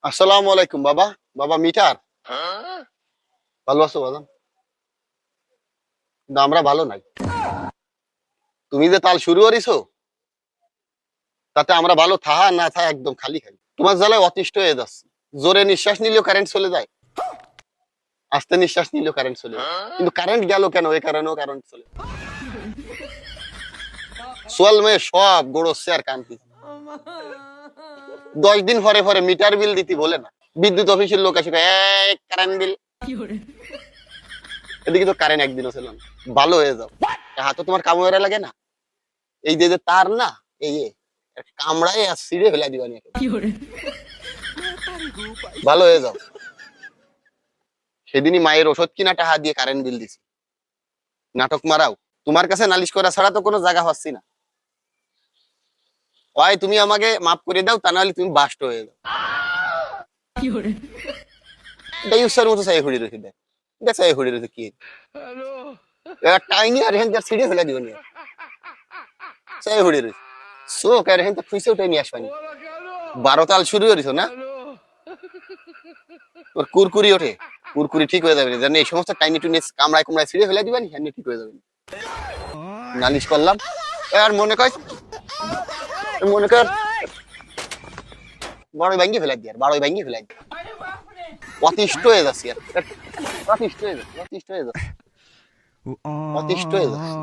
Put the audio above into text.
আসসালামু আলাইকুম বাবা। বাবা মিটার, ভালো আছো বাবা? না, আমরা ভালো নাই। তুমি যে তাল শুরু করিছো, তাতে আমরা ভালো থাহা না থাহা একদম খালি খালি। তোমার জ্বালায় অতিষ্ঠ হয়ে যাচ্ছে। জোরে নিঃশ্বাস নিলেও কারেন্ট চলে যায়, আস্তে নিঃশ্বাস নিলেও কারেন্ট চলে যায়। কিন্তু কারেন্ট গেল কেন? এই কারণেও কারেন্ট চলে যায়। সোয়াল মেয়ে সব গড়ছে আর কান্তি। 10 দিন পরে পরে মিটার বিল দিতে বলে না, বিদ্যুৎ অফিসের লোক এসে কারেন্ট বিল। এদিকে তো কারেন্ট একদিনও ছিল না। ভালো হয়ে যাও, হাতে তোমার কাম হয়ে লাগে না। এই যে যে তার না, এই যে কামড়ায় আর ছিঁড়ে ফেলা দিবানি। ভালো হয়ে যাও। সেদিনই মায়ের ওষুধ কিনা টাকা দিয়ে কারেন্ট বিল দিছি। নাটক মারাও। তোমার কাছে নালিশ করা ছাড়া তো কোনো জায়গা পাচ্ছি না। হয় তুমি আমাকে মাফ করে দাও, তা নাহলে তুমি বাস্ট হয়ে যাও। এটাই উৎসার মতো চাই হুড়ি রেখে দেয়। দেখ চাই হুড়ি রেখে কি টাইনি আর এখান ছিঁড়ে ফেলা দিবানি। চাই হুড়ি রেখে চোখ আর এখান খুঁজে উঠে নিয়ে আসবানি। 12 তাল শুরু করিস না, ওর কুরকুরি ওঠে। কুরকুরি ঠিক হয়ে যাবে, জানি এই সমস্ত টাইনি টুনি কামড়ায় কুমড়ায় ছিঁড়ে ফেলে দিবানি, হ্যাঁ ঠিক হয়ে যাবে। নালিশ করলাম আর মনে কর বড় ভাঙ্গি ফেলাই দিয়ে, বড় ভাঙ্গি ফেলাই দিয়ে অতিষ্ঠ হয়ে যাচ্ছি আর অতিষ্ঠ হয়ে যাচ্ছে, অতিষ্ঠ হয়ে যাচ্ছে, অতিষ্ঠ হয়ে যাচ্ছে।